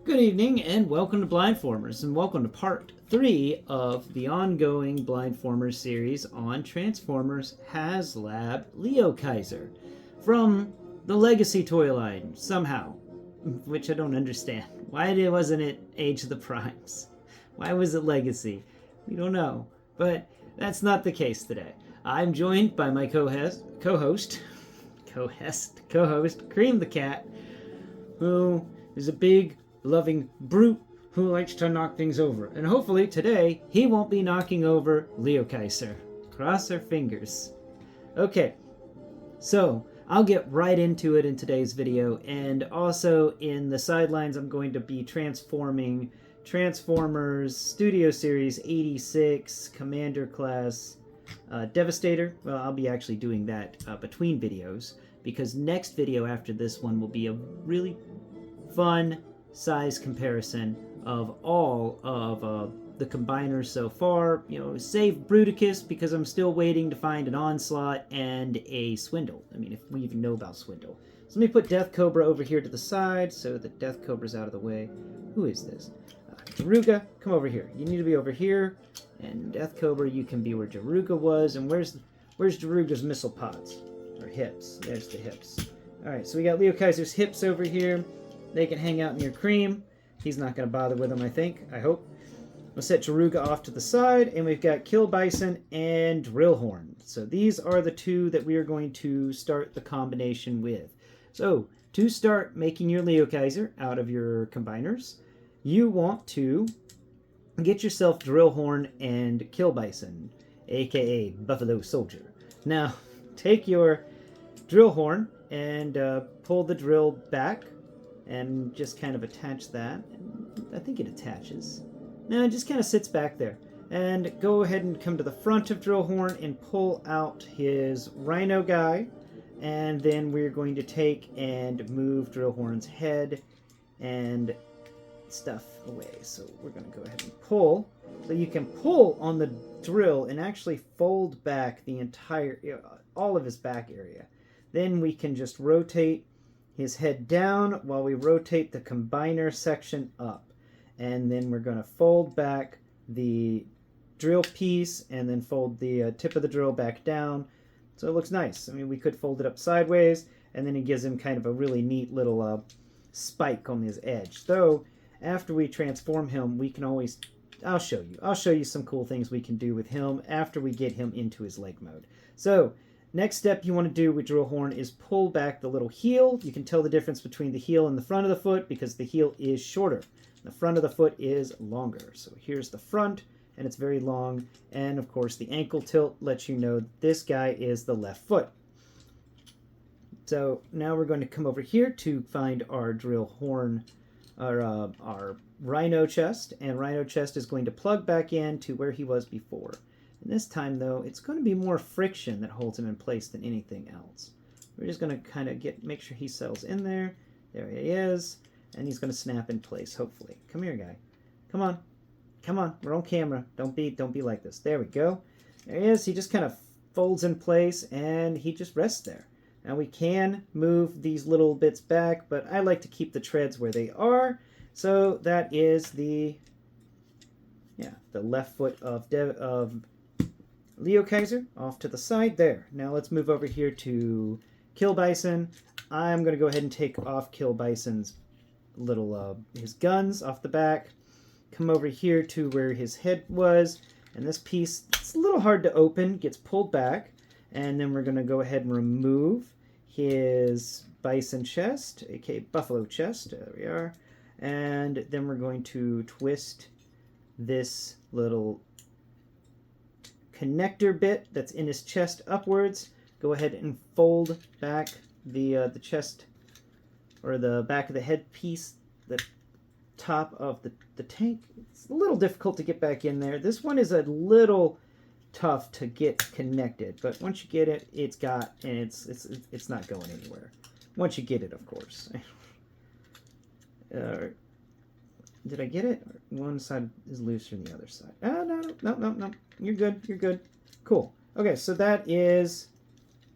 Good evening and welcome to Blindformers and welcome to part 3 of the ongoing Blindformers series on Transformers Haslab LeoKiser from the Legacy toy line, somehow, which I don't understand. Why wasn't it Age of the Primes? Why was it Legacy? We don't know, but that's not the case today. I'm joined by my co-host, Cream the Cat, who is a big loving brute who likes to knock things over. And hopefully today he won't be knocking over LeoKiser. Cross our fingers. Okay, so I'll get right into it in today's video, and also in the sidelines I'm going to be transforming Transformers Studio Series 86 Commander Class Devastator. Well, I'll be actually doing that between videos, because next video after this one will be a really fun size comparison of all of the combiners so far. You know, save Bruticus because I'm still waiting to find an Onslaught and a Swindle. I mean, if we even know about Swindle. So let me put Death Cobra over here to the side so that Death Cobra's out of the way. Who is this? Jaruga, come over here. You need to be over here. And Death Cobra, you can be where Jaruga was. And where's Jaruga's missile pods? Or hips. There's the hips. Alright, so we got LeoKiser's hips over here. They can hang out near Cream. He's not going to bother with them, I think. I hope. We'll set Jaruga off to the side, and we've got Kill Bison and Drillhorn. So these are the two that we are going to start the combination with. So, to start making your LeoKiser out of your combiners, you want to get yourself Drillhorn and Kill Bison, aka Buffalo Soldier. Now, take your Drillhorn and pull the drill back, and just kind of attach that. I think it attaches. No, it just kind of sits back there. And go ahead and come to the front of Drillhorn and pull out his Rhino guy. And then we're going to take and move Drillhorn's head and stuff away. So we're going to go ahead and pull. So you can pull on the drill and actually fold back the entire, all of his back area. Then we can just rotate his head down while we rotate the combiner section up. And then we're going to fold back the drill piece and then fold the tip of the drill back down. So it looks nice. I mean, we could fold it up sideways, and then it gives him kind of a really neat little spike on his edge. Though, after we transform him, we can always... I'll show you some cool things we can do with him after we get him into his leg mode. So, next step you want to do with Drillhorn is pull back the little heel. You can tell the difference between the heel and the front of the foot because the heel is shorter. The front of the foot is longer. So here's the front, and it's very long. And of course the ankle tilt lets you know this guy is the left foot. So now we're going to come over here to find our Drillhorn, our Rhino chest. And Rhino chest is going to plug back in to where he was before. And this time, though, it's going to be more friction that holds him in place than anything else. We're just going to kind of make sure he settles in there. There he is. And he's going to snap in place, hopefully. Come here, guy. Come on. Come on. We're on camera. Don't be like this. There we go. There he is. He just kind of folds in place, and he just rests there. Now, we can move these little bits back, but I like to keep the treads where they are. So that is the left foot of LeoKiser off to the side there. Now let's move over here to Kill Bison. I'm going to go ahead and take off Kill Bison's little his guns off the back. Come over here to where his head was, and this piece, it's a little hard to open, gets pulled back, and then we're going to go ahead and remove his bison chest, aka buffalo chest. There we are. And then we're going to twist this little connector bit that's in his chest upwards. Go ahead and fold back the chest, or the back of the head piece, the top of the tank. It's a little difficult to get back in there. This one is a little tough to get connected, but once you get it, it's not going anywhere. Once you get it, of course. Did I get it? One side is looser than the other side. No. You're good. Cool. Okay, so that is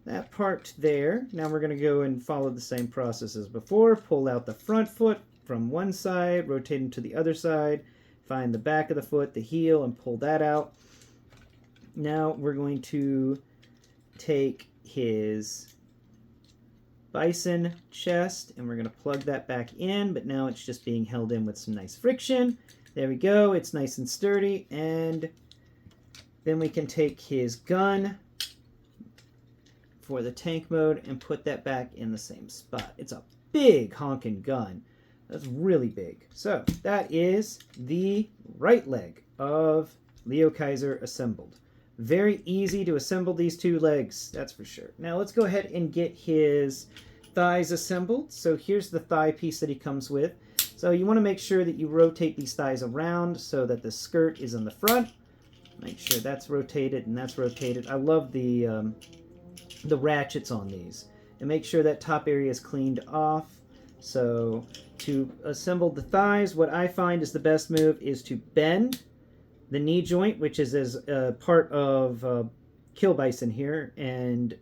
that part there. Now we're going to go and follow the same process as before. Pull out the front foot, from one side, rotate him to the other side, find the back of the foot, the heel, and pull that out. Now we're going to take his bison chest and we're going to plug that back in, but now it's just being held in with some nice friction. There we go. It's nice and sturdy. And then we can take his gun for the tank mode and put that back in the same spot. It's a big honking gun. That's really big. So that is the right leg of LeoKiser assembled. Very easy to assemble these two legs, that's for sure. Now let's go ahead and get his thighs assembled. So here's the thigh piece that he comes with. So you want to make sure that you rotate these thighs around so that the skirt is in the front. Make sure that's rotated and that's rotated. I love the ratchets on these. And make sure that top area is cleaned off. So to assemble the thighs, what I find is the best move is to bend the knee joint, which is as part of Kill Bison here, and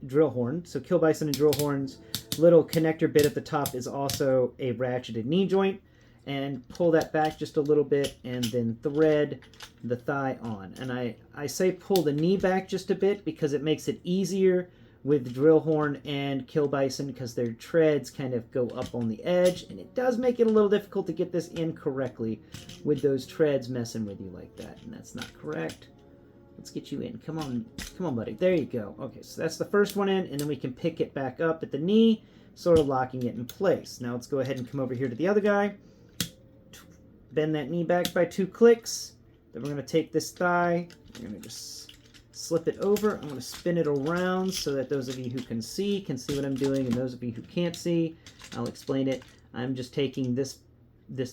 Drill Horn. So Kill Bison and Drill Horn's little connector bit at the top is also a ratcheted knee joint. And pull that back just a little bit and then thread the thigh on. And I say pull the knee back just a bit because it makes it easier with Drill Horn and Kill Bison because their treads kind of go up on the edge, and it does make it a little difficult to get this in correctly with those treads messing with you like that, and that's not correct. Let's get you in. Come on, buddy. There you go. Okay, so that's the first one in, and then we can pick it back up at the knee, sort of locking it in place. Now let's go ahead and come over here to the other guy. Bend that knee back by 2 clicks. Then we're going to take this thigh. We're going to just slip it over. I'm going to spin it around so that those of you who can see what I'm doing, and those of you who can't see, I'll explain it. I'm just taking this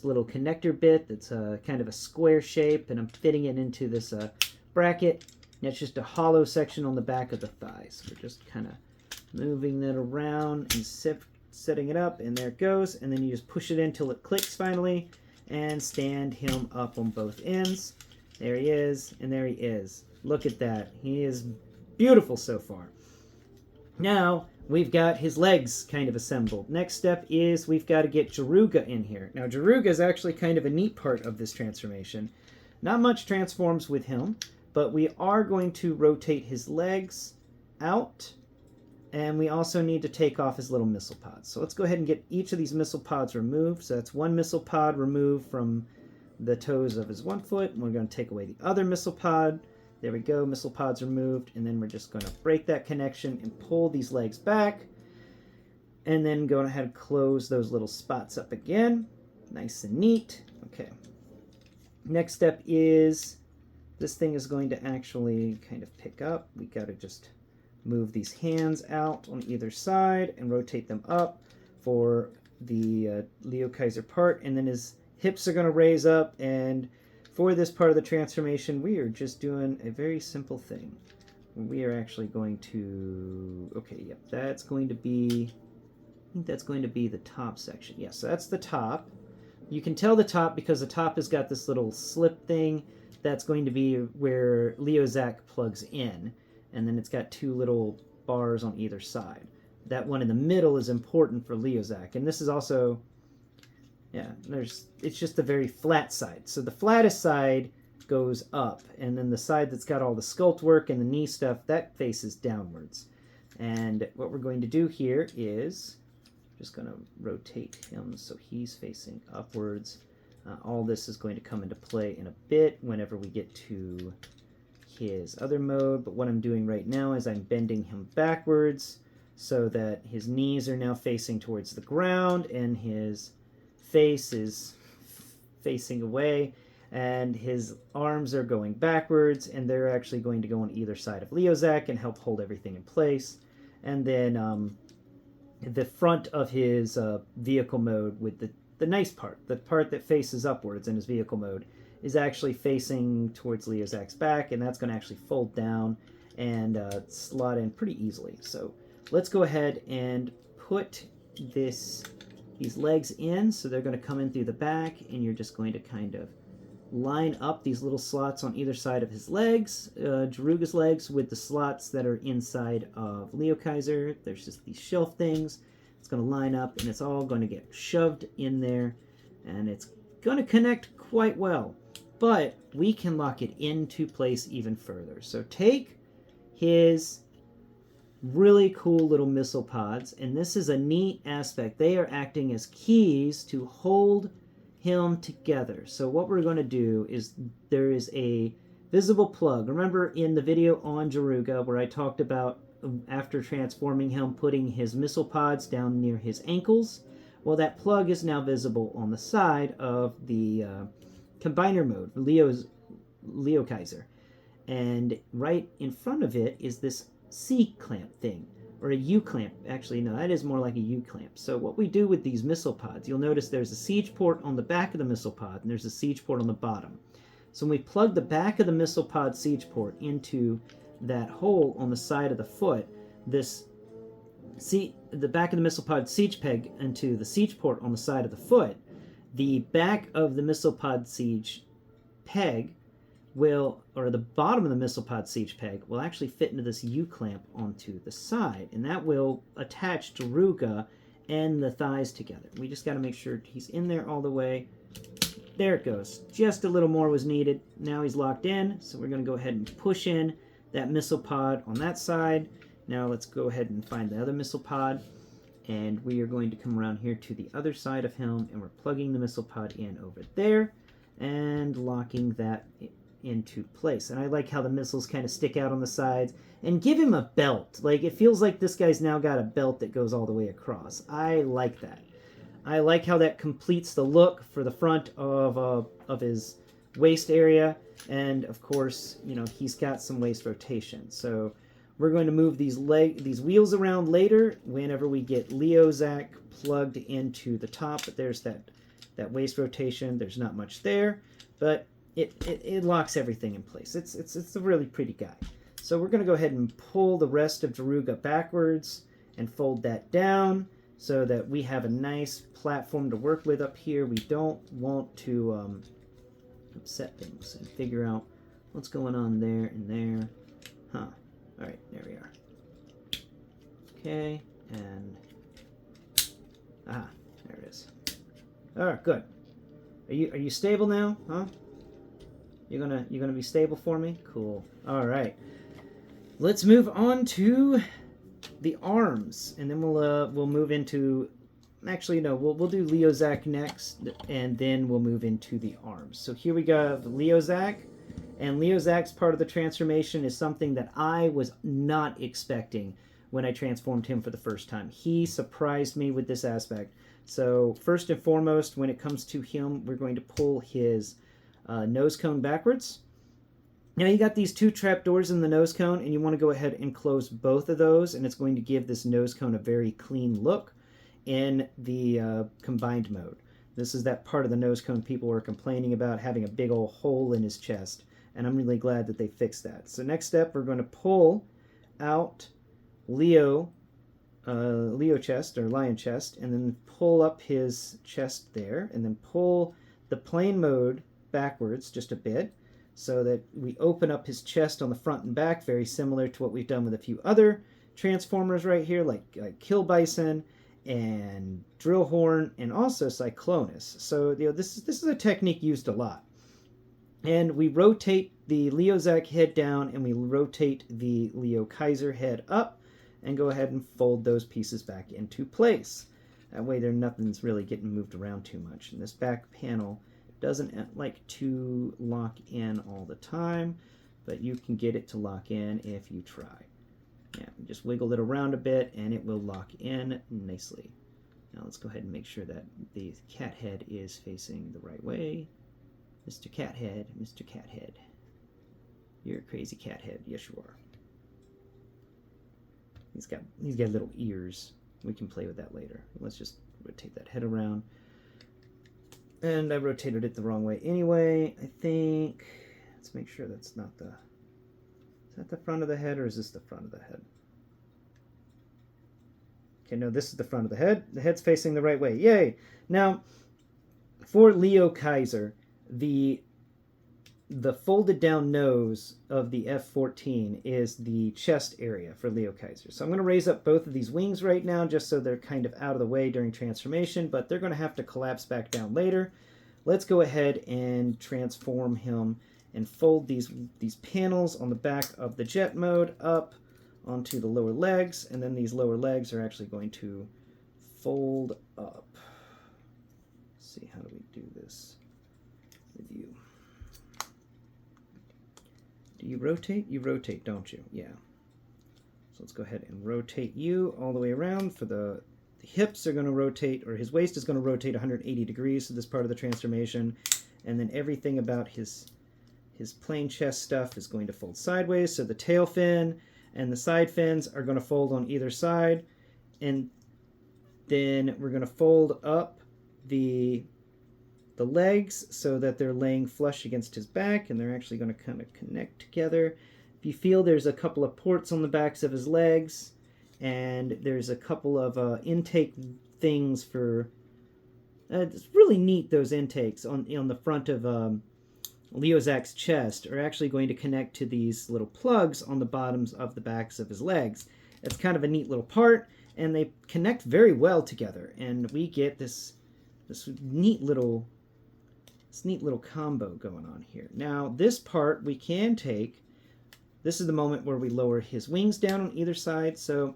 little connector bit that's kind of a square shape, and I'm fitting it into this bracket. And it's just a hollow section on the back of the thigh. So we're just kind of moving that around and setting it up, and there it goes. And then you just push it in until it clicks finally, and stand him up on both ends. There he is, and there he is. Look at that. He is beautiful so far. Now, we've got his legs kind of assembled. Next step is we've got to get Jaruga in here. Now, Jaruga is actually kind of a neat part of this transformation. Not much transforms with him, but we are going to rotate his legs out, and we also need to take off his little missile pods. So let's go ahead and get each of these missile pods removed. So that's one missile pod removed from the toes of his one foot, and we're going to take away the other missile pod. There we go, missile pods removed, and then we're just going to break that connection and pull these legs back, and then go ahead and close those little spots up again. Nice and neat. Okay. Next step is this thing is going to actually kind of pick up. We got to just move these hands out on either side and rotate them up for the LeoKiser part, and then his hips are going to raise up, and for this part of the transformation, we are just doing a very simple thing. We are actually going to, okay, yep, that's going to be, I think that's going to be the top section. Yes, so that's the top. You can tell the top because the top has got this little slip thing. That's going to be where LeoZac plugs in. And then it's got 2 little bars on either side. That one in the middle is important for LeoZac. And this is also, yeah, it's just the very flat side. So the flattest side goes up. And then the side that's got all the sculpt work and the knee stuff, that faces downwards. And what we're going to do here is just going to rotate him so he's facing upwards. All this is going to come into play in a bit whenever we get to his other mode, but what I'm doing right now is I'm bending him backwards so that his knees are now facing towards the ground and his face is facing away, and his arms are going backwards, and they're actually going to go on either side of LeoZac and help hold everything in place. And then the front of his vehicle mode with the nice part, the part that faces upwards in his vehicle mode, is actually facing towards LeoZac's back, and that's going to actually fold down and slot in pretty easily. So let's go ahead and put these legs in. So they're going to come in through the back, and you're just going to kind of line up these little slots on either side of his legs, Jaruga's legs, with the slots that are inside of LeoKiser. There's just these shelf things. It's going to line up, and it's all going to get shoved in there, and it's going to connect quite well. But we can lock it into place even further. So take his really cool little missile pods, and this is a neat aspect. They are acting as keys to hold him together. So what we're going to do is there is a visible plug. Remember in the video on Jaruga where I talked about after transforming him putting his missile pods down near his ankles? Well, that plug is now visible on the side of the combiner mode, LeoKiser. And right in front of it is this C-clamp thing, or a U-clamp. Actually, no, that is more like a U-clamp. So what we do with these missile pods, you'll notice there's a siege port on the back of the missile pod, and there's a siege port on the bottom. So when we plug the back of the missile pod siege port into that hole on the side of the foot, the back of the missile pod siege peg into the siege port on the side of the foot, the back of the missile pod siege peg or the bottom of the missile pod siege peg will actually fit into this U-clamp onto the side, and that will attach Jaruga and the thighs together. We just got to make sure he's in there all the way. There it goes. Just a little more was needed. Now he's locked in, so we're going to go ahead and push in that missile pod on that side. Now let's go ahead and find the other missile pod, and we are going to come around here to the other side of him, and we're plugging the missile pod in over there and locking that into place. And I like how the missiles kind of stick out on the sides, and give him a belt. Like, it feels like this guy's now got a belt that goes all the way across. I like that. I like how that completes the look for the front of his waist area, and of course, you know, he's got some waist rotation. So we're going to move these wheels around later whenever we get LeoZak plugged into the top. But there's that waist rotation. There's not much there, but it locks everything in place. It's a really pretty guy. So we're going to go ahead and pull the rest of Jaruga backwards and fold that down so that we have a nice platform to work with up here. We don't want to upset things and figure out what's going on there and there. Huh. All right, there we are. Okay, and there it is. All right, good. Are you stable now? Huh? You're gonna be stable for me? Cool. All right. Let's move on to the arms, and then we'll move into. Actually, no. We'll do LeoZak next, and then we'll move into the arms. So here we go, LeoZak, and LeoZak's part of the transformation is something that I was not expecting when I transformed him for the first time. He surprised me with this aspect. So first and foremost, when it comes to him, we're going to pull his nose cone backwards. Now you got these two trapdoors in the nose cone, and you want to go ahead and close both of those, and it's going to give this nose cone a very clean look in the combined mode. This is that part of the nose cone people were complaining about, having a big old hole in his chest, and I'm really glad that they fixed that. So next step, we're going to pull out Leo chest, or lion chest, and then pull up his chest there, and then pull the plane mode backwards just a bit so that we open up his chest on the front and back, very similar to what we've done with a few other Transformers right here, like Kill Bison and Drillhorn, and also Cyclonus. So this is a technique used a lot. And we rotate the LeoZak head down, and we rotate the LeoKiser head up, and go ahead and fold those pieces back into place. That way nothing's really getting moved around too much. And this back panel doesn't like to lock in all the time, but you can get it to lock in if you try. Yeah, just wiggle it around a bit and it will lock in nicely. Now let's go ahead and make sure that the cat head is facing the right way. Mr. Cat Head, Mr. Cat Head. You're a crazy cat head. Yes, you are. He's got little ears. We can play with that later. Let's just rotate that head around. And I rotated it the wrong way anyway, I think. Let's make sure that's not the... Is that the front of the head, or is this the front of the head? Okay, no, this is the front of the head. The head's facing the right way. Yay! Now, for LeoKiser, the the folded down nose of the F-14 is the chest area for LeoKiser. So I'm going to raise up both of these wings right now just so they're kind of out of the way during transformation, but they're going to have to collapse back down later. Let's go ahead and transform him and fold these panels on the back of the jet mode up onto the lower legs, and then these lower legs are actually going to fold up. Let's see, how do we do this with you? Do you rotate? You rotate, don't you? Yeah. So let's go ahead and rotate you all the way around. For the hips are going to rotate, or his waist is going to rotate 180 degrees to this part of the transformation, and then everything about his plain chest stuff is going to fold sideways. So the tail fin and the side fins are going to fold on either side, and then we're going to fold up the legs so that they're laying flush against his back, and they're actually going to kind of connect together. If you feel, there's a couple of ports on the backs of his legs, and there's a couple of intake things for it's really neat. Those intakes on the front of Leozak's chest are actually going to connect to these little plugs on the bottoms of the backs of his legs. It's kind of a neat little part, and they connect very well together, and we get this neat little combo going on here. Now, this part we can take. This is the moment where we lower his wings down on either side. So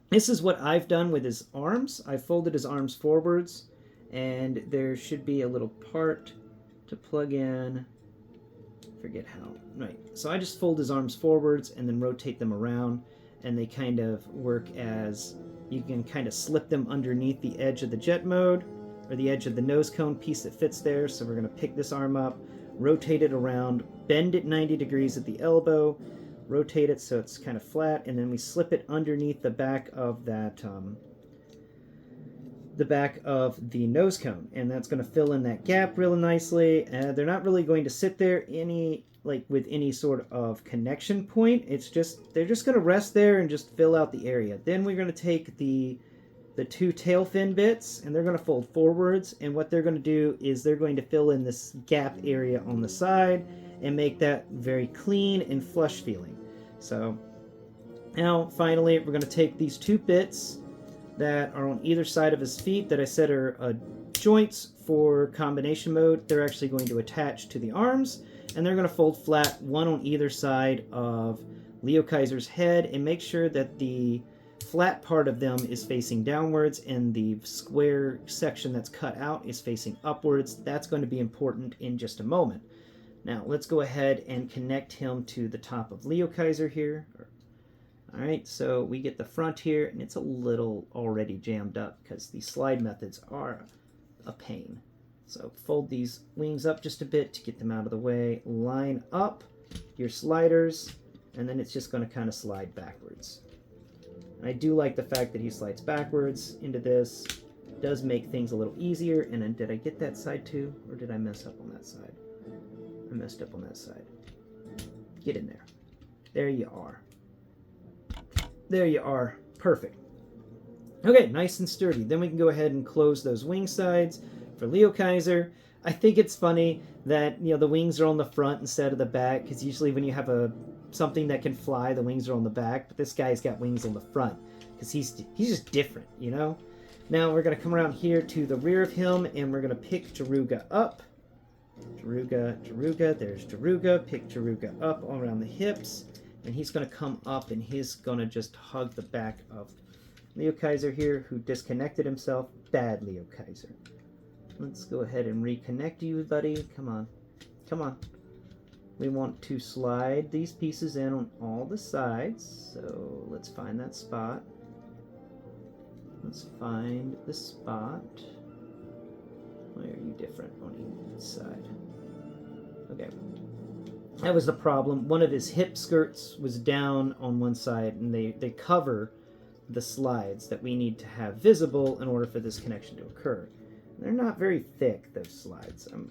this is what I've done with his arms. I folded his arms forwards, and there should be a little part to plug in. Forget how. Right. So I just fold his arms forwards and then rotate them around, and they kind of work as you can kind of slip them underneath the edge of the jet mode, or the edge of the nose cone piece that fits there. So we're going to pick this arm up, rotate it around, bend it 90 degrees at the elbow, rotate it so it's kind of flat, and then we slip it underneath the back of that, the back of the nose cone, and that's going to fill in that gap really nicely. They're not really going to sit there with any sort of connection point. They're just going to rest there and just fill out the area. Then we're going to take the two tail fin bits, and they're going to fold forwards, and what they're going to do is they're going to fill in this gap area on the side and make that very clean and flush feeling. So now finally we're going to take these two bits that are on either side of his feet that I said are joints for combination mode. They're actually going to attach to the arms, and they're going to fold flat, one on either side of LeoKiser's head, and make sure that the flat part of them is facing downwards and the square section that's cut out is facing upwards. That's going to be important in just a moment. Now let's go ahead and connect him to the top of LeoKiser here. All right, so we get the front here, and it's a little already jammed up because these slide methods are a pain. So fold these wings up just a bit to get them out of the way. Line up your sliders, and then it's just going to kind of slide backwards. I do like the fact that he slides backwards into this. It does make things a little easier. And then, did I get that side too? Or did I mess up on that side? I messed up on that side. Get in there. There you are. There you are. Perfect. Okay, nice and sturdy. Then we can go ahead and close those wing sides for LeoKiser. I think it's funny that the wings are on the front instead of the back, because usually when you have something that can fly, the wings are on the back, but this guy's got wings on the front because he's just different, Now we're going to come around here to the rear of him, and we're going to pick Jaruga up. Jaruga, there's Jaruga. Pick Jaruga up all around the hips, and he's going to come up, and he's going to just hug the back of LeoKiser here, who disconnected himself. Bad LeoKiser. Let's go ahead and reconnect you, buddy. Come on. Come on. We want to slide these pieces in on all the sides. So let's find that spot. Let's find the spot. Why are you different on each side? Okay. That was the problem. One of his hip skirts was down on one side, and they cover the slides that we need to have visible in order for this connection to occur. They're not very thick, those slides. I'm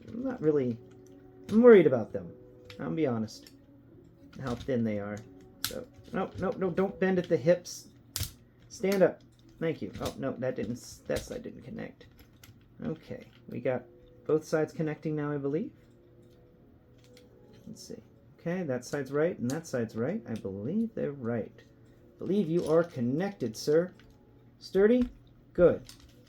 worried about them. I'll be honest. How thin they are. So, no, don't bend at the hips. Stand up. Thank you. Oh, no, that side didn't connect. Okay, we got both sides connecting now, I believe. Let's see. Okay, that side's right and that side's right. I believe they're right. I believe you are connected, sir. Sturdy? Good.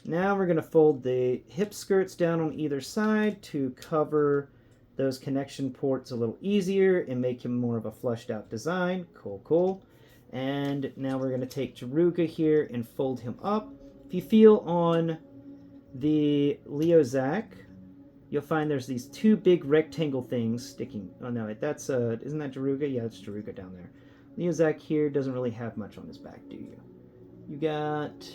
Now we're going to fold the hip skirts down on either side to cover those connection ports a little easier and make him more of a flushed out design. Cool, cool. And now we're going to take Jaruga here and fold him up. If you feel on the LeoZac, you'll find there's these two big rectangle things sticking. Oh no, that's isn't that Jaruga? Yeah, it's Jaruga down there. LeoZac here doesn't really have much on his back, do you? You got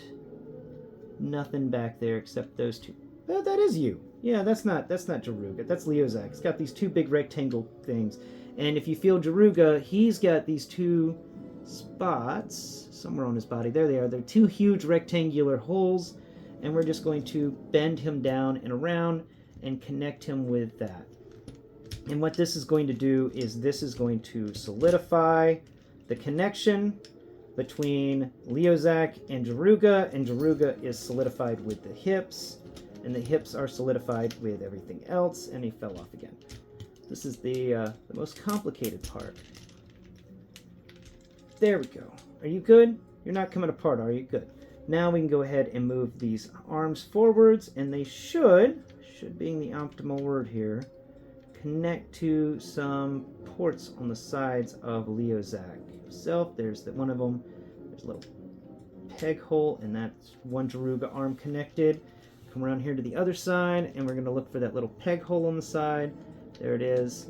nothing back there except those two. Oh, that is you. Yeah, that's not Jaruga. That's LeoZac. It's got these two big rectangle things. And if you feel Jaruga, he's got these two spots somewhere on his body. There they are. They're two huge rectangular holes, and we're just going to bend him down and around and connect him with that. And what this is going to do is this is going to solidify the connection between LeoZac and Jaruga is solidified with the hips, and the hips are solidified with everything else, and he fell off again. This is the most complicated part. There we go. Are you good? You're not coming apart, are you? Good. Now we can go ahead and move these arms forwards, and they should being the optimal word here, connect to some ports on the sides of LeoZac himself. There's one of them. There's a little peg hole, and that's one Jaruga arm connected. Come around here to the other side, and we're going to look for that little peg hole on the side. There it is.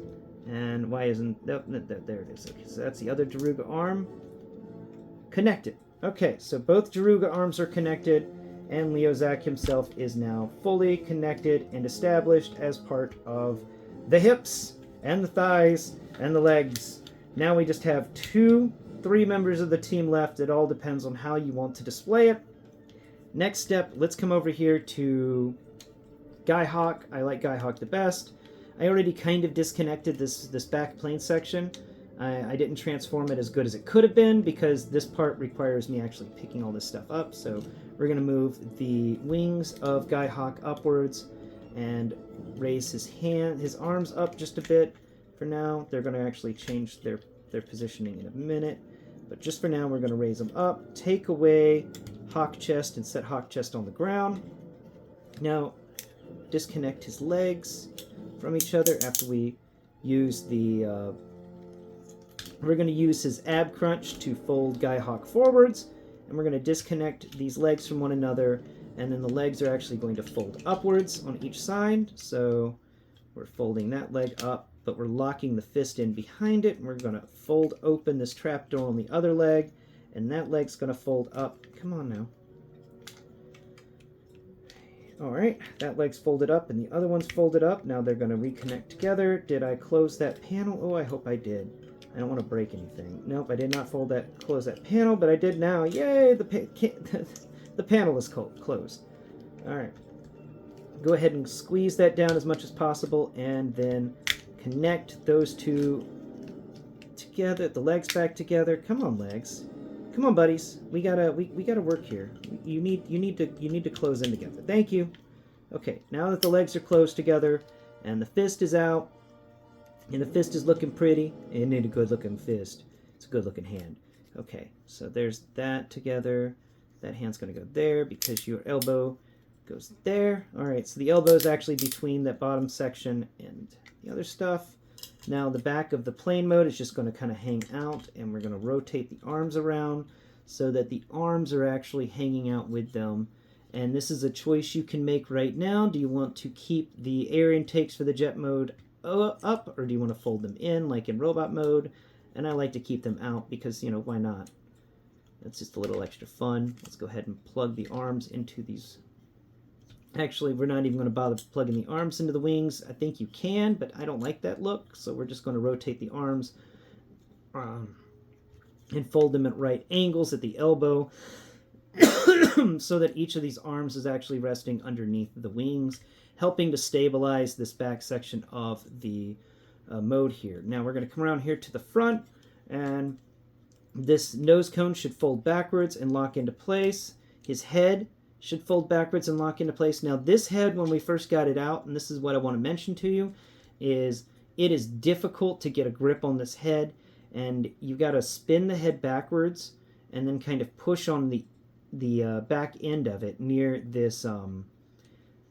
And why isn't... Oh, there it is. Okay, so that's the other Jaruga arm. Connected. Okay, so both Jaruga arms are connected, and LeoZac himself is now fully connected and established as part of the hips and the thighs and the legs. Now we just have 3 members of the team left. It all depends on how you want to display it. Next step, let's come over here to Skyhawk. I like Skyhawk the best. I already kind of disconnected this back plane section. I didn't transform it as good as it could have been because this part requires me actually picking all this stuff up. So we're going to move the wings of Skyhawk upwards and raise his arms up just a bit. For now, they're going to actually change their positioning in a minute. But just for now, we're going to raise them up, take away Hawk Chest and set Hawk Chest on the ground. Now, disconnect his legs from each other after we use the... we're going to use his ab crunch to fold Skyhawk forwards, and we're going to disconnect these legs from one another, and then the legs are actually going to fold upwards on each side. So we're folding that leg up, but we're locking the fist in behind it, and we're going to fold open this trapdoor on the other leg, and that leg's going to fold up. Come on now. Alright, that leg's folded up, and the other one's folded up. Now they're going to reconnect together. Did I close that panel? Oh, I hope I did. I don't want to break anything. Nope, I did not close that panel, but I did now. Yay, the panel is closed. Alright. Go ahead and squeeze that down as much as possible, and then connect those two together, the legs back together. Come on, legs. Come on, buddies. We gotta work here. You need to close in together. Thank you. Okay, now that the legs are closed together and the fist is out, and the fist is looking pretty. You need a good-looking fist. It's a good-looking hand. Okay, so there's that together. That hand's going to go there because your elbow goes there. All right, so the elbow is actually between that bottom section and the other stuff. Now the back of the plane mode is just going to kind of hang out, and we're going to rotate the arms around so that the arms are actually hanging out with them. And this is a choice you can make right now. Do you want to keep the air intakes for the jet mode up, or do you want to fold them in like in robot mode? And I like to keep them out because, you know, why not? That's just a little extra fun. Let's go ahead and plug the arms into these. Actually, we're not even going to bother plugging the arms into the wings. I think you can, but I don't like that look, so we're just going to rotate the arms and fold them at right angles at the elbow so that each of these arms is actually resting underneath the wings, helping to stabilize this back section of the mode here. Now we're going to come around here to the front, and this nose cone should fold backwards and lock into place. His head should fold backwards and lock into place. Now this head, when we first got it out, and this is what I want to mention to you, is it is difficult to get a grip on this head, and you got to spin the head backwards and then kind of push on the back end of it near this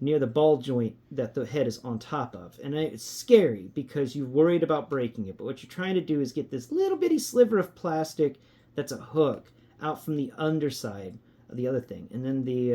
near the ball joint that the head is on top of. And it's scary because you're worried about breaking it, but what you're trying to do is get this little bitty sliver of plastic that's a hook out from the underside of the other thing, and then the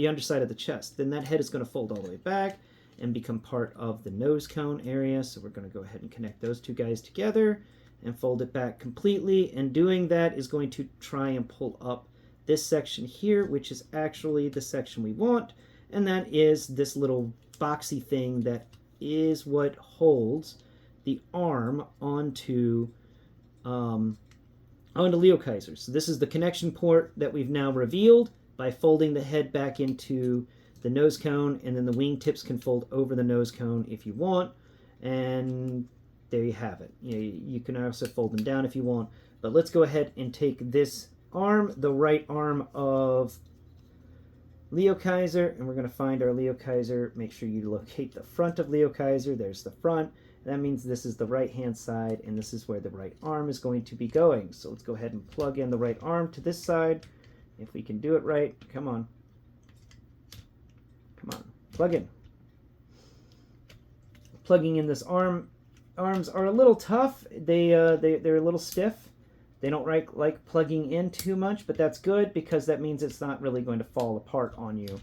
underside of the chest. Then that head is going to fold all the way back and become part of the nose cone area. So we're going to go ahead and connect those two guys together and fold it back completely. And doing that is going to try and pull up this section here, which is actually the section we want. And that is this little boxy thing that is what holds the arm onto LeoKiser. So this is the connection port that we've now revealed by folding the head back into the nose cone, and then the wing tips can fold over the nose cone if you want. And there you have it. You can also fold them down if you want. But let's go ahead and take this arm, the right arm of LeoKiser, and we're going to find our LeoKiser. Make sure you locate the front of LeoKiser. There's the front. That means this is the right-hand side, and this is where the right arm is going to be going. So let's go ahead and plug in the right arm to this side. If we can do it right, come on. Come on, plug in. Plugging in this arms are a little tough. They're a little stiff. They don't like plugging in too much, but that's good because that means it's not really going to fall apart on you,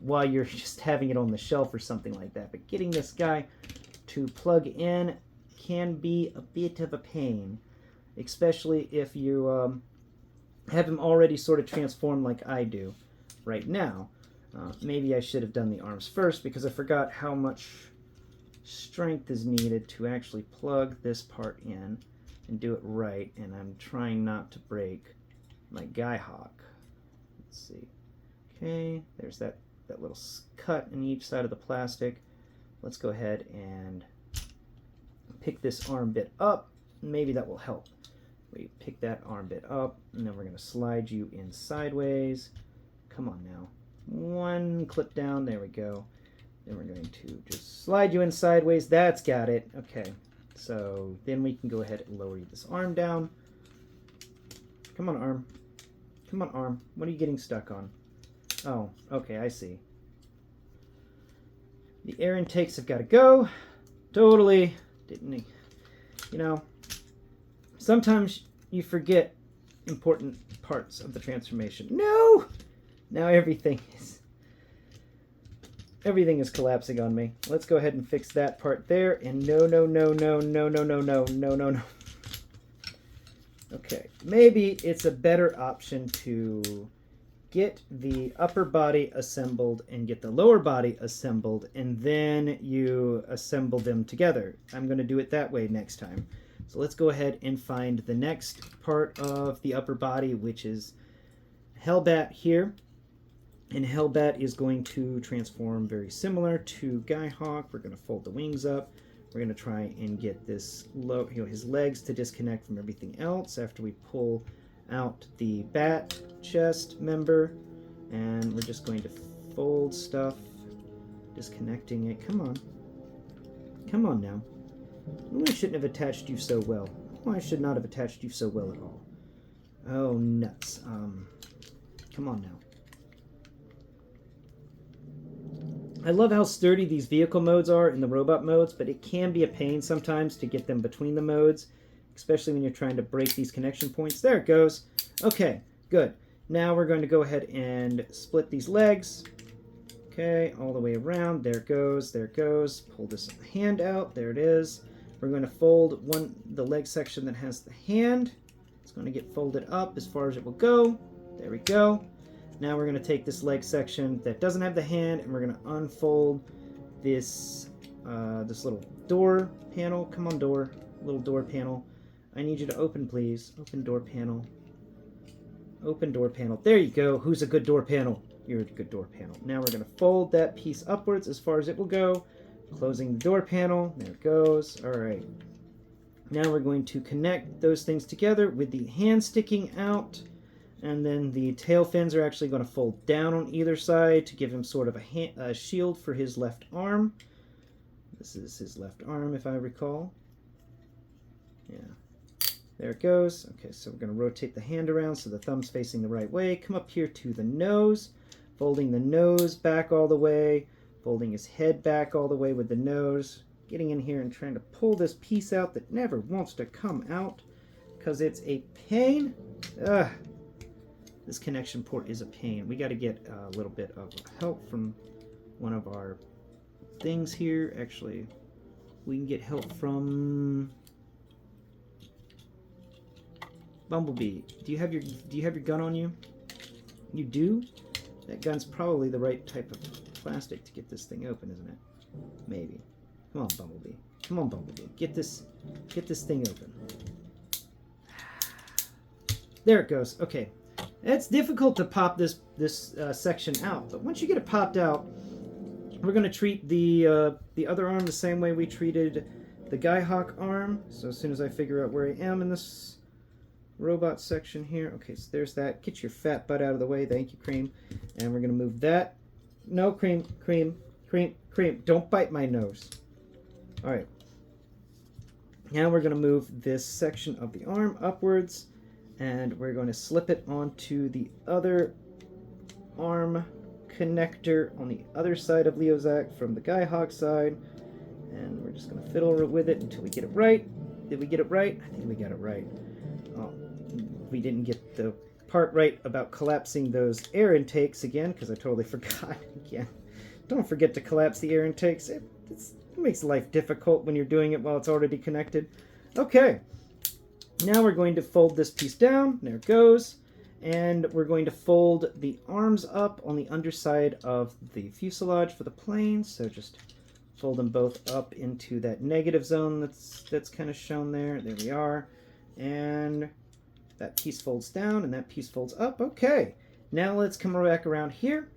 while you're just having it on the shelf or something like that. But getting this guy to plug in can be a bit of a pain, especially if you have him already sort of transformed like I do right now. Maybe I should have done the arms first because I forgot how much strength is needed to actually plug this part in and do it right, and I'm trying not to break my guy hawk. Let's see. Okay, there's that little cut in each side of the plastic. Let's go ahead and pick this arm bit up. Maybe that will help. We pick that arm bit up, and then we're going to slide you in sideways. Come on now. One clip down. There we go. Then we're going to just slide you in sideways. That's got it. Okay. So then we can go ahead and lower this arm down. Come on, arm. Come on, arm. What are you getting stuck on? Oh, okay, I see. The air intakes have got to go. Totally. Didn't, sometimes you forget important parts of the transformation. No! Now everything is collapsing on me. Let's go ahead and fix that part there. And no. Okay, maybe it's a better option to get the upper body assembled and get the lower body assembled, and then you assemble them together. I'm going to do it that way next time. So let's go ahead and find the next part of the upper body, which is Hellbat here. And Hellbat is going to transform very similar to Guy-Hawk. We're going to fold the wings up. We're going to try and get this his legs to disconnect from everything else after we pull out the bat chest member. And we're just going to fold stuff, disconnecting it. Come on. Come on now. I shouldn't have attached you so well. I should not have attached you so well at all. Oh, nuts. Come on now. I love how sturdy these vehicle modes are in the robot modes, but it can be a pain sometimes to get them between the modes, especially when you're trying to break these connection points. There it goes. Okay, good. Now we're going to go ahead and split these legs. Okay, all the way around. There it goes. There it goes. Pull this hand out. There it is. We're going to fold the leg section that has the hand. It's going to get folded up as far as it will go. There we go. Now we're going to take this leg section that doesn't have the hand, and we're going to unfold this this little door panel. Come on, door. Little door panel. I need you to open, please. Open door panel. Open door panel. There you go. Who's a good door panel? You're a good door panel. Now we're going to fold that piece upwards as far as it will go. Closing the door panel. There it goes. All right. Now we're going to connect those things together with the hand sticking out. And then the tail fins are actually going to fold down on either side to give him sort of a shield for his left arm. This is his left arm, if I recall. Yeah. There it goes. Okay, so we're going to rotate the hand around so the thumb's facing the right way. Come up here to the nose, folding the nose back all the way, folding his head back all the way with the nose, getting in here and trying to pull this piece out that never wants to come out because it's a pain. Ugh. This connection port is a pain. We got to get a little bit of help from one of our things here. Actually, we can get help from Bumblebee. Do you have your gun on you? You do? That gun's probably the right type of plastic to get this thing open, isn't it? Maybe. Come on, Bumblebee. Come on, Bumblebee. Get this thing open. There it goes. Okay. It's difficult to pop this section out, but once you get it popped out, we're going to treat the other arm the same way we treated the Skyhawk arm. So as soon as I figure out where I am in this robot section here, okay, so there's that. Get your fat butt out of the way. Thank you, Cream. And we're going to move that. No, Cream. Don't bite my nose. All right. Now we're going to move this section of the arm upwards, and we're going to slip it onto the other arm connector on the other side of Leozak from the Skyhawk side. And we're just going to fiddle with it until we get it right. Did we get it right? I think we got it right. Oh, we didn't get the part right about collapsing those air intakes again, because I totally forgot again. Don't forget to collapse the air intakes. It makes life difficult when you're doing it while it's already connected. Okay. Now we're going to fold this piece down. There it goes. And we're going to fold the arms up on the underside of the fuselage for the plane. So just fold them both up into that negative zone that's kind of shown there. There we are. And that piece folds down and that piece folds up. Okay. Now let's come back around here.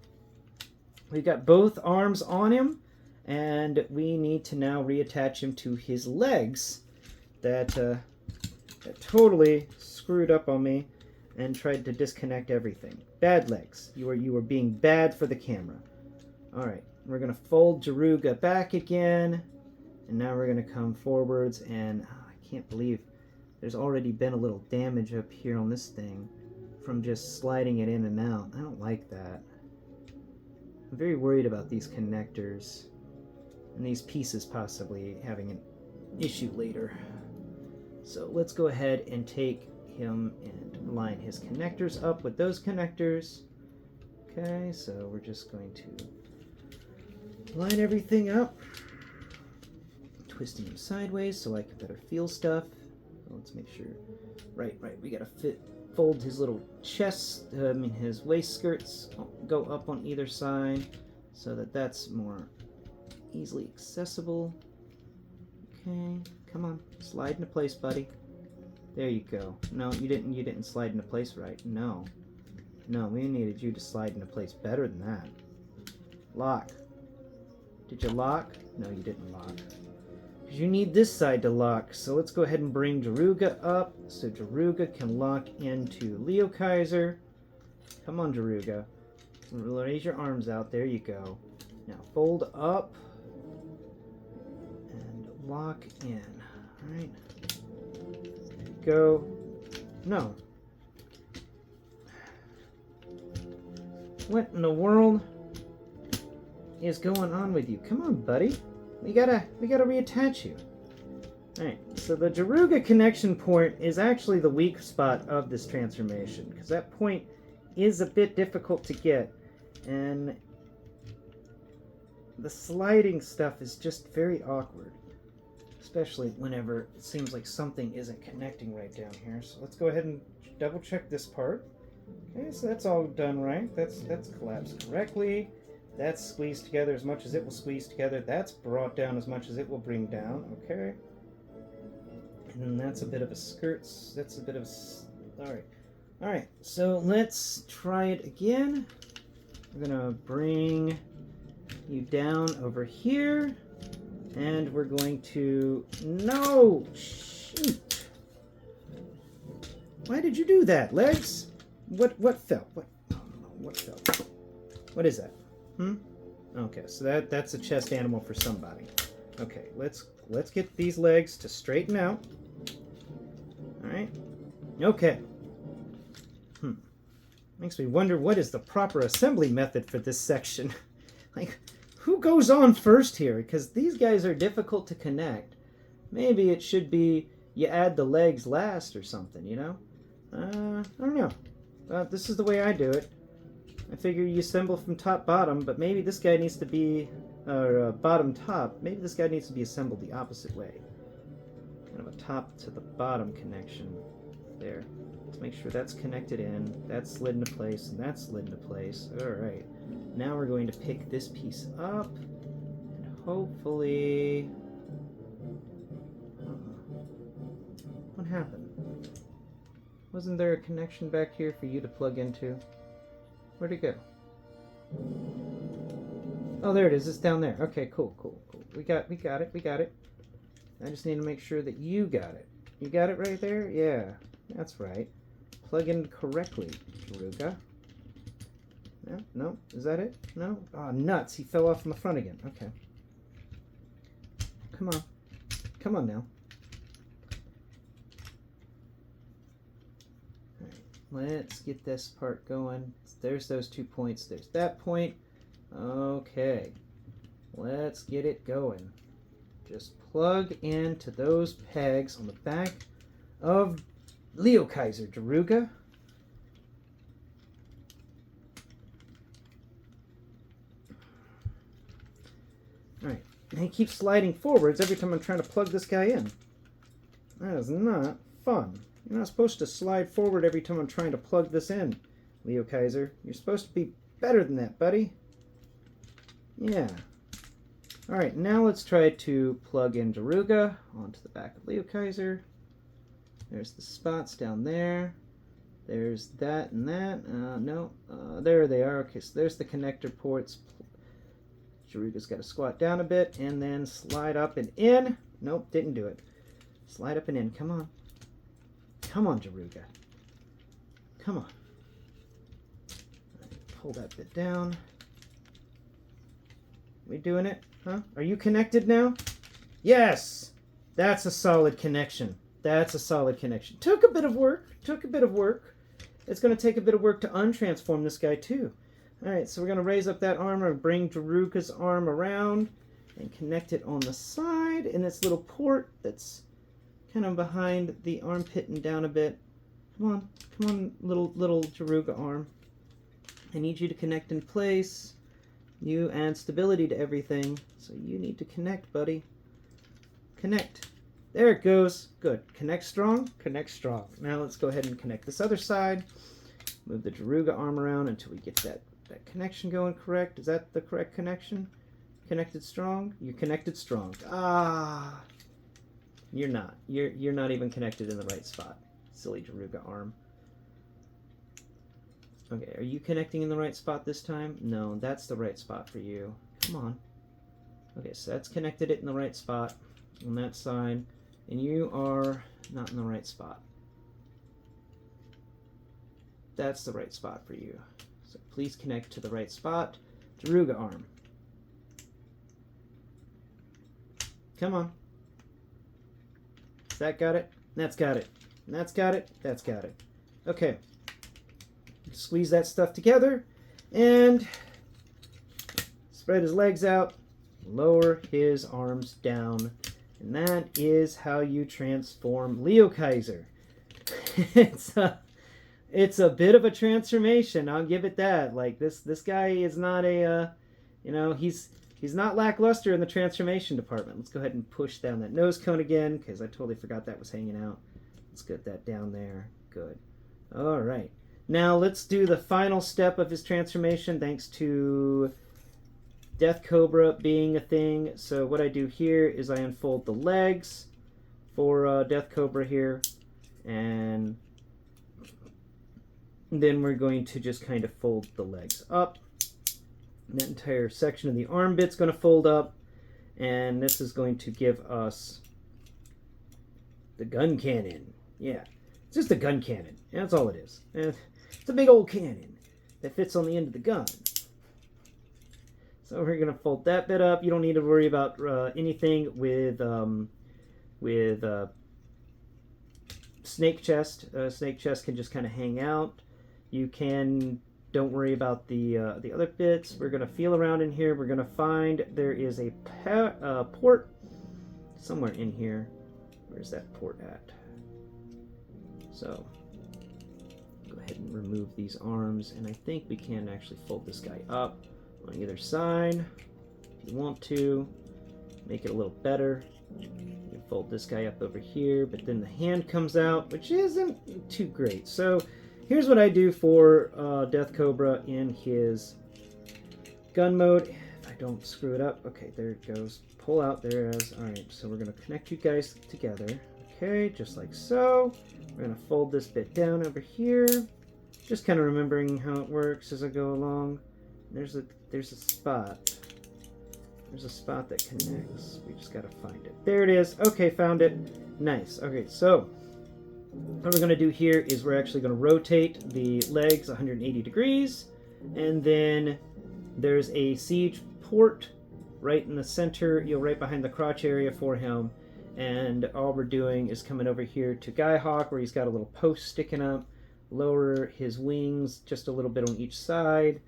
We've got both arms on him, and we need to now reattach him to his legs that totally screwed up on me and tried to disconnect everything. Bad legs. You were being bad for the camera. All right, we're gonna fold Jaruga back again, and now we're gonna come forwards. And I can't believe there's already been a little damage up here on this thing from just sliding it in and out. I don't like that. I'm very worried about these connectors and these pieces possibly having an issue later. So let's go ahead and take him and line his connectors up with those connectors. Okay, so we're just going to line everything up, twisting him sideways so I can better feel stuff. Let's make sure. Right. We gotta fold his little chest, his waist skirts go up on either side so that that's more easily accessible. Okay, come on, slide into place, buddy. There you go. No, you didn't slide into place right. No, we needed you to slide into place better than that. Lock. Did you lock? No, you didn't lock. You need this side to lock, so let's go ahead and bring Jaruga up so Jaruga can lock into LeoKiser. Come on, Jaruga. Raise your arms out. There you go. Now fold up and lock in. All right. There you go. No. What in the world is going on with you? Come on, buddy. We gotta reattach you. Alright, so the Jaruga connection point is actually the weak spot of this transformation, because that point is a bit difficult to get, and the sliding stuff is just very awkward, especially whenever it seems like something isn't connecting right down here. So let's go ahead and double check this part. Okay, so that's all done right. That's collapsed correctly. That's squeezed together as much as it will squeeze together. That's brought down as much as it will bring down. Okay. And then that's a bit of a skirt. That's a bit of a... Alright. Alright, so let's try it again. We're going to bring you down over here. And we're going to... No! Shoot! Why did you do that, legs? What fell? What fell? What is that? Okay, so that's a chest animal for somebody. Okay, let's get these legs to straighten out. All right. Okay. Makes me wonder what is the proper assembly method for this section. Like, who goes on first here? Because these guys are difficult to connect. Maybe it should be you add the legs last or something, you know? I don't know. This is the way I do it. I figure you assemble from top bottom, but maybe this guy needs to be, or bottom top. Maybe this guy needs to be assembled the opposite way. Kind of a top to the bottom connection there. Let's make sure that's connected in, that's slid into place, and that's slid into place. Alright, now we're going to pick this piece up, and hopefully... What happened? Wasn't there a connection back here for you to plug into? Where'd it go? Oh, there it is, it's down there. Okay, cool. We got it. I just need to make sure that you got it. You got it right there? Yeah, that's right. Plug in correctly, Jaruga. No, is that it? No? Oh, nuts, he fell off in the front again. Okay. Come on now. Alright, let's get this part going. There's those 2 points, there's that point. Okay, let's get it going. Just plug into those pegs on the back of LeoKiser, Jaruga. Alright, and he keeps sliding forwards every time I'm trying to plug this guy in. That is not fun. You're not supposed to slide forward every time I'm trying to plug this in, LeoKiser. You're supposed to be better than that, buddy. Yeah. Alright, now let's try to plug in Jaruga onto the back of LeoKiser. There's the spots down there. There's that and that. No, there they are. Okay, so there's the connector ports. Jaruga's got to squat down a bit and then slide up and in. Nope, didn't do it. Slide up and in. Come on. Come on, Jaruga. Come on. Pull that bit down. We doing it? Huh? Are you connected now? Yes! That's a solid connection. That's a solid connection. Took a bit of work. It's going to take a bit of work to untransform this guy too. Alright, so we're going to raise up that arm and bring Jaruga's arm around and connect it on the side in this little port that's kind of behind the armpit and down a bit. Come on, little Jaruga arm. I need you to connect in place. You add stability to everything, so you need to connect, buddy. Connect. There it goes. Good. Connect strong. Connect strong. Now let's go ahead and connect this other side. Move the Jaruga arm around until we get that connection going correct. Is that the correct connection? Connected strong? You're connected strong. Ah! You're not. You're not even connected in the right spot. Silly Jaruga arm. Okay, are you connecting in the right spot this time? No, that's the right spot for you. Come on. Okay, so that's connected it in the right spot on that side. And you are not in the right spot. That's the right spot for you. So please connect to the right spot. Jaruga arm. Come on. That got it? That's got it. And that's got it? That's got it. Okay. Squeeze that stuff together and spread his legs out, lower his arms down, and that is how you transform LeoKiser. It's a bit of a transformation, I'll give it that. Like this guy is not a he's not lackluster in the transformation department. Let's go ahead and push down that nose cone again because I totally forgot that was hanging out. Let's get that down there. Good. All right. Now let's do the final step of his transformation thanks to Death Cobra being a thing. So what I do here is I unfold the legs for Death Cobra here, and then we're going to just kind of fold the legs up. That entire section of the arm bit's going to fold up, and this is going to give us the gun cannon. Yeah, it's just a gun cannon. That's all it is. It's a big old cannon that fits on the end of the gun. So we're gonna fold that bit up. You don't need to worry about anything with snake chest. Snake chest can just kind of hang out. You can, don't worry about the other bits. We're gonna feel around in here. We're gonna find there is a port somewhere in here. Where's that port at? So go ahead and remove these arms, and I think we can actually fold this guy up on either side if you want to make it a little better. You can fold this guy up over here, but then the hand comes out, which isn't too great. So here's what I do for Death Cobra in his gun mode. If I don't screw it up, okay, there it goes. Pull out, there it is. All right, so we're gonna connect you guys together. Okay, just like so. We're gonna fold this bit down over here. Just kind of remembering how it works as I go along. There's a spot. There's a spot that connects. We just gotta find it. There it is. Okay, found it. Nice. Okay, so what we're gonna do here is we're actually gonna rotate the legs 180 degrees, and then there's a siege port right in the center, right behind the crotch area for him. And all we're doing is coming over here to Guy Hawk, where he's got a little post sticking up, lower his wings just a little bit on each side,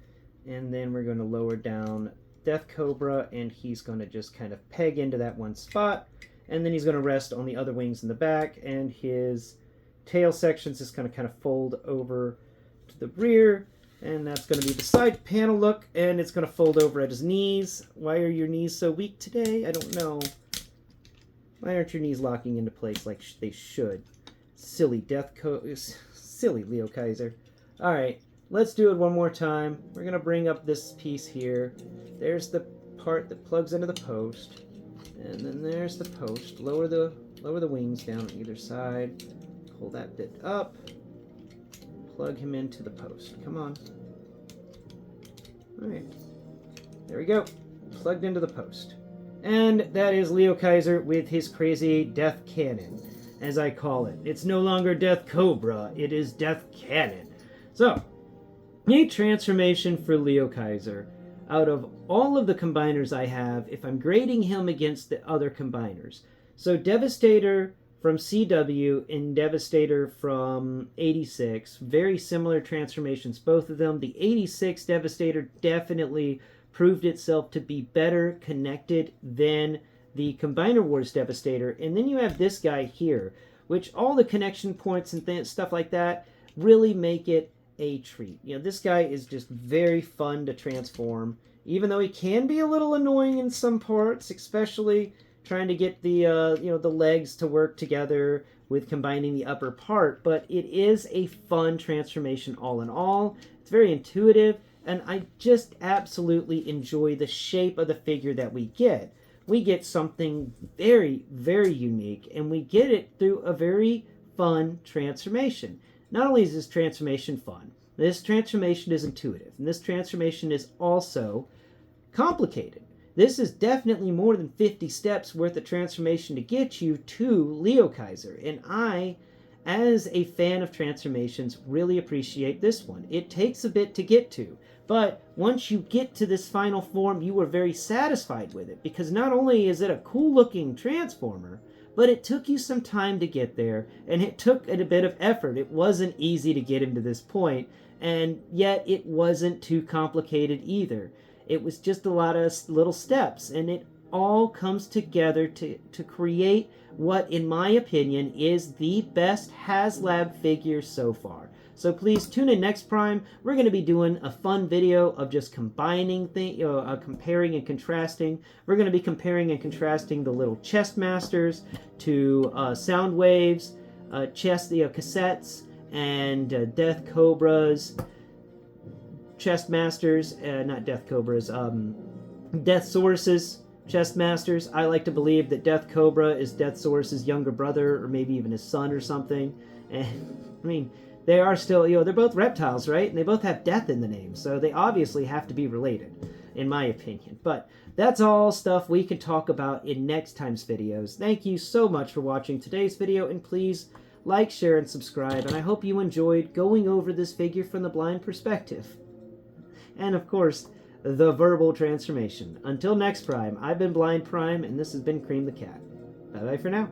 and then we're going to lower down Death Cobra, and he's going to just kind of peg into that one spot, and then he's going to rest on the other wings in the back, and his tail sections is going to kind of fold over to the rear, and that's going to be the side panel look, and it's going to fold over at his knees. Why are your knees so weak today? I don't know. Why aren't your knees locking into place like they should? Silly silly LeoKiser. All right, let's do it one more time. We're gonna bring up this piece here. There's the part that plugs into the post, and then there's the post. Lower the wings down on either side. Pull that bit up. Plug him into the post. Come on. All right, there we go. Plugged into the post. And that is LeoKiser with his crazy death cannon, as I call it. It's no longer Death Cobra, it is Death Cannon. So, a transformation for LeoKiser. Out of all of the combiners I have, if I'm grading him against the other combiners. So Devastator from CW and Devastator from 86, very similar transformations, both of them. The 86 Devastator definitely proved itself to be better connected than the Combiner Wars Devastator. And then you have this guy here, which all the connection points and stuff like that really make it a treat. You know, this guy is just very fun to transform, even though he can be a little annoying in some parts, especially trying to get the the legs to work together with combining the upper part. But it is a fun transformation all in all. It's very intuitive. And I just absolutely enjoy the shape of the figure that we get. We get something very, very unique, and we get it through a very fun transformation. Not only is this transformation fun, this transformation is intuitive, and this transformation is also complicated. This is definitely more than 50 steps worth of transformation to get you to LeoKiser, and I, as a fan of transformations, really appreciate this one. It takes a bit to get to, but once you get to this final form, you are very satisfied with it, because not only is it a cool-looking Transformer, but it took you some time to get there, and it took a bit of effort. It wasn't easy to get him to this point, and yet it wasn't too complicated either. It was just a lot of little steps, and it all comes together to create what, in my opinion, is the best Haslab figure so far. So please tune in next Prime. We're going to be doing a fun video of just combining things, comparing and contrasting. We're going to be comparing and contrasting the little chest masters to sound waves, cassettes, and Death Cobras, chest masters, not Death Cobras, Death Sources, chest masters. I like to believe that Death Cobra is Death Source's younger brother, or maybe even his son or something. And I mean, they are still, they're both reptiles, right? And they both have death in the name, so they obviously have to be related, in my opinion. But that's all stuff we can talk about in next time's videos. Thank you so much for watching today's video, and please like, share, and subscribe. And I hope you enjoyed going over this figure from the blind perspective. And of course, the verbal transformation. Until next Prime, I've been Blind Prime, and this has been Cream the Cat. Bye-bye for now.